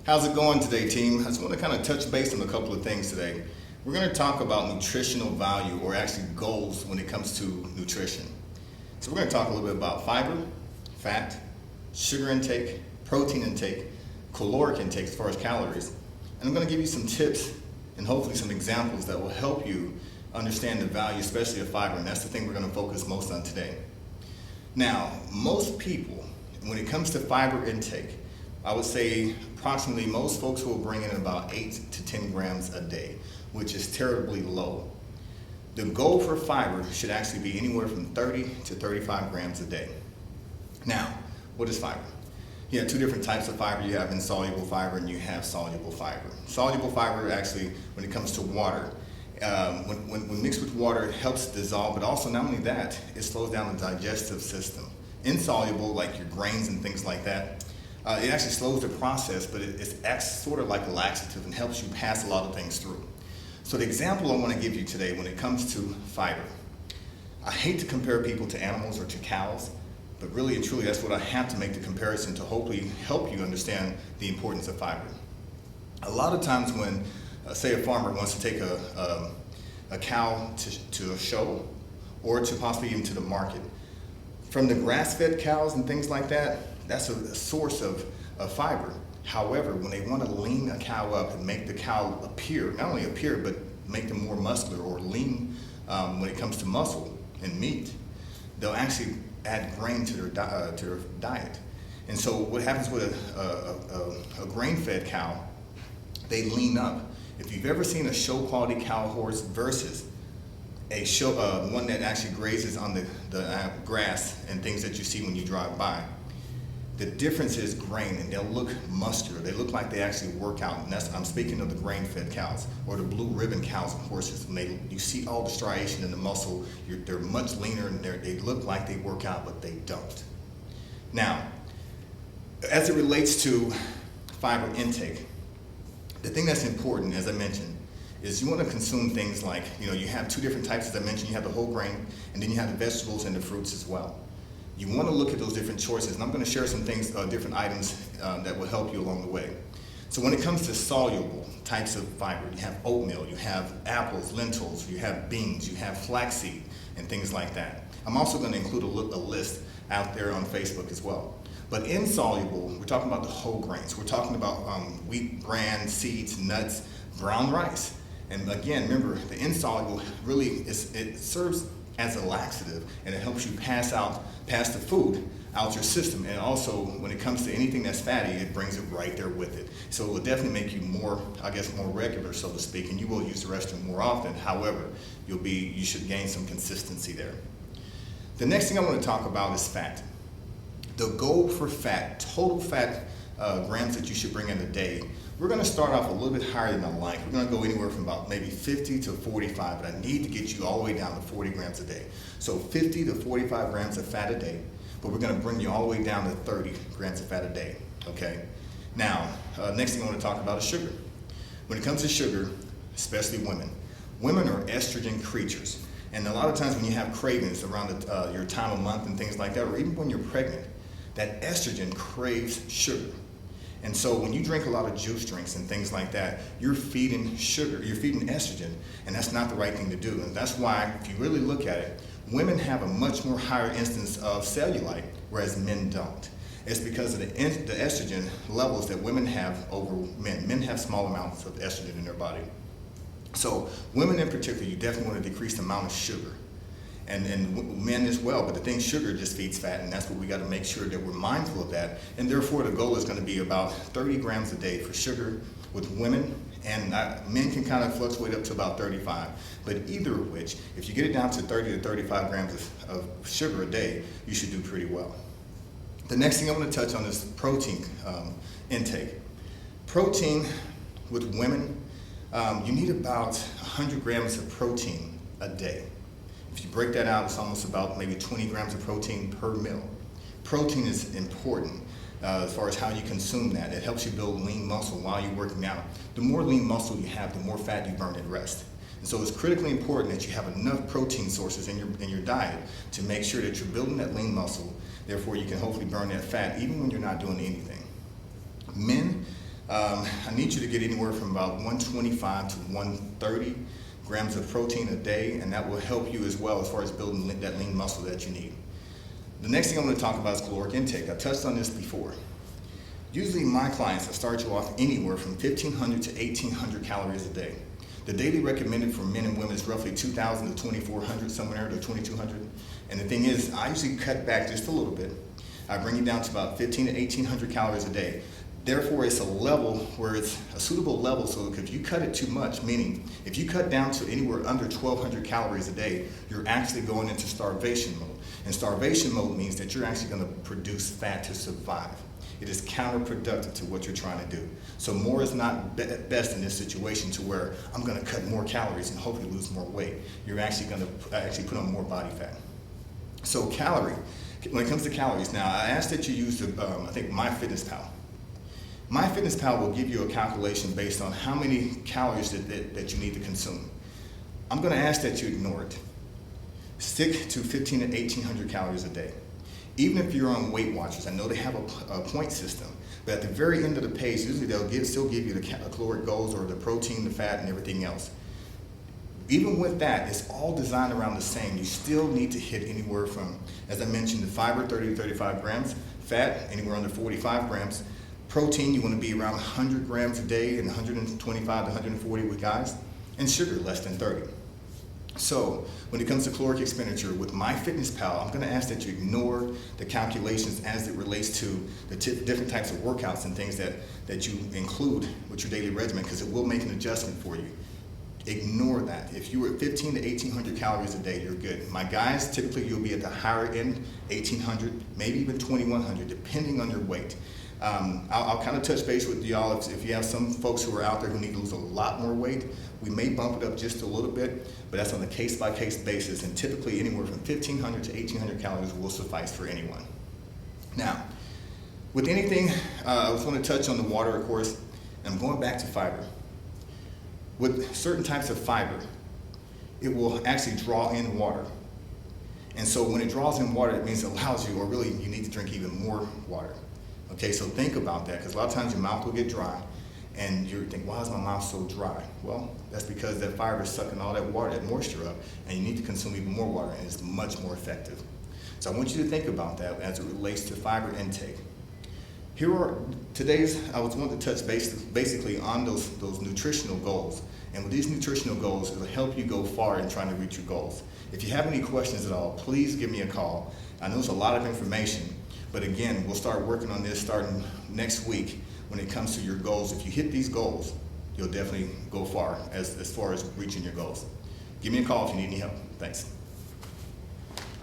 How's it going today, team? I just want to kind of touch base on a couple of things today. We're going to talk about nutritional value, or actually goals, when it comes to nutrition. So we're going to talk a little bit about fiber, fat, sugar intake, protein intake, caloric intake as far as calories. And I'm going to give you some tips and hopefully some examples that will help you understand the value, especially of fiber. And that's the thing we're going to focus most on today. Now, most people, when it comes to fiber intake, I would say approximately most folks will bring in about 8 to 10 grams a day, which is terribly low. The goal for fiber should actually be anywhere from 30 to 35 grams a day. Now, what is fiber? You have two different types of fiber. You have insoluble fiber and you have soluble fiber. Soluble fiber actually, when it comes to water, when mixed with water, it helps dissolve, but also not only that, it slows down the digestive system. Insoluble, like your grains and things like that, it actually slows the process, but it acts sort of like a laxative and helps you pass a lot of things through. So the example I want to give you today when it comes to fiber, I hate to compare people to animals or to cows, but really and truly that's what I have to make the comparison to hopefully help you understand the importance of fiber. A lot of times when, say, a farmer wants to take a cow to a show or to possibly even to the market, from the grass-fed cows and things like that, that's a source of fiber. However, when they want to lean a cow up and make the cow appear, not only appear, but make them more muscular or lean when it comes to muscle and meat, they'll actually add grain to their diet. And so what happens with a grain-fed cow, they lean up. If you've ever seen a show-quality cow horse versus a one that actually grazes on the grass and things that you see when you drive by, the difference is grain, and they'll look muscular. They look like they actually work out, and I'm speaking of the grain-fed cows or the blue ribbon cows and horses. When you see all the striation in the muscle, they're much leaner and they look like they work out, but they don't. Now, as it relates to fiber intake, the thing that's important, as I mentioned, is you want to consume things like, you have two different types, as I mentioned. You have the whole grain, and then you have the vegetables and the fruits as well. You want to look at those different choices, and I'm going to share some things, different items that will help you along the way. So when it comes to soluble types of fiber, you have oatmeal, you have apples, lentils, you have beans, you have flaxseed, and things like that. I'm also going to include a list out there on Facebook as well. But insoluble, we're talking about the whole grains. We're talking about wheat, bran, seeds, nuts, brown rice. And again, remember, the insoluble really it serves as a laxative, and it helps you pass the food out your system. And also, when it comes to anything that's fatty, it brings it right there with it. So it will definitely make you more regular, so to speak, and you will use the restroom more often. However, you should gain some consistency there. The next thing I want to talk about is fat. The goal for fat, total fat grams that you should bring in a day, we're going to start off a little bit higher than I like. We're going to go anywhere from about maybe 50 to 45, but I need to get you all the way down to 40 grams a day. So 50 to 45 grams of fat a day, but we're going to bring you all the way down to 30 grams of fat a day, okay? Now, next thing I want to talk about is sugar. When it comes to sugar, especially women are estrogen creatures. And a lot of times when you have cravings around your time of month and things like that, or even when you're pregnant, that estrogen craves sugar. And so when you drink a lot of juice drinks and things like that, you're feeding sugar, you're feeding estrogen, and that's not the right thing to do. And that's why, if you really look at it, women have a much more higher instance of cellulite, whereas men don't. It's because of the estrogen levels that women have over men. Men have small amounts of estrogen in their body. So women in particular, you definitely want to decrease the amount of sugar. And men as well, but the thing, sugar just feeds fat, and that's what we got to make sure that we're mindful of that. And therefore, the goal is going to be about 30 grams a day for sugar with women, and men can kind of fluctuate up to about 35. But either of which, if you get it down to 30 to 35 grams of sugar a day, you should do pretty well. The next thing I want to touch on is protein intake. Protein with women, you need about 100 grams of protein a day. If you break that out, it's almost about maybe 20 grams of protein per meal. Protein is important as far as how you consume that. It helps you build lean muscle while you're working out. The more lean muscle you have, the more fat you burn at rest. And so it's critically important that you have enough protein sources in your diet to make sure that you're building that lean muscle. Therefore, you can hopefully burn that fat even when you're not doing anything. Men, I need you to get anywhere from about 125 to 130 grams of protein a day, and that will help you as well as far as building that lean muscle that you need. The next thing I'm going to talk about is caloric intake. I touched on this before. Usually my clients, I start you off anywhere from 1,500 to 1,800 calories a day. The daily recommended for men and women is roughly 2,000 to 2,400, somewhere to 2,200. And the thing is, I usually cut back just a little bit. I bring you down to about 1,500 to 1,800 calories a day. Therefore, it's a level where it's a suitable level, so if you cut it too much, meaning if you cut down to anywhere under 1,200 calories a day, you're actually going into starvation mode. And starvation mode means that you're actually going to produce fat to survive. It is counterproductive to what you're trying to do. So more is not best in this situation to where I'm going to cut more calories and hopefully lose more weight. You're actually going to put on more body fat. So when it comes to calories, now I ask that you use, I think, MyFitnessPal. MyFitnessPal will give you a calculation based on how many calories that you need to consume. I'm going to ask that you ignore it. Stick to 1,500 to 1,800 calories a day. Even if you're on Weight Watchers, I know they have a point system, but at the very end of the page, usually they'll still give you the caloric goals or the protein, the fat, and everything else. Even with that, it's all designed around the same. You still need to hit anywhere from, as I mentioned, the fiber, 30 to 35 grams, fat, anywhere under 45 grams, protein, you want to be around 100 grams a day and 125 to 140 with guys, and sugar, less than 30. So when it comes to caloric expenditure with MyFitnessPal, I'm going to ask that you ignore the calculations as it relates to the different types of workouts and things that you include with your daily regimen, because it will make an adjustment for you. Ignore that. If you were at 1,500 to 1,800 calories a day, you're good. My guys, typically you'll be at the higher end, 1,800, maybe even 2,100, depending on your weight. I'll kind of touch base with y'all if you have some folks who are out there who need to lose a lot more weight. We may bump it up just a little bit, but that's on a case-by-case basis, and typically anywhere from 1,500 to 1,800 calories will suffice for anyone. Now, with anything, I just want to touch on the water, of course, and I'm going back to fiber. With certain types of fiber, it will actually draw in water. And so when it draws in water, it means it allows you, or really you need to drink even more water. Okay, so think about that, because a lot of times your mouth will get dry, and you think, why is my mouth so dry? Well, that's because that fiber is sucking all that water, that moisture up, and you need to consume even more water, and it's much more effective. So I want you to think about that as it relates to fiber intake. Here are today's, I was wanting to touch basically on those nutritional goals. And with these nutritional goals, it'll help you go far in trying to reach your goals. If you have any questions at all, please give me a call. I know it's a lot of information, but again, we'll start working on this starting next week when it comes to your goals. If you hit these goals, you'll definitely go far as far as reaching your goals. Give me a call if you need any help. Thanks.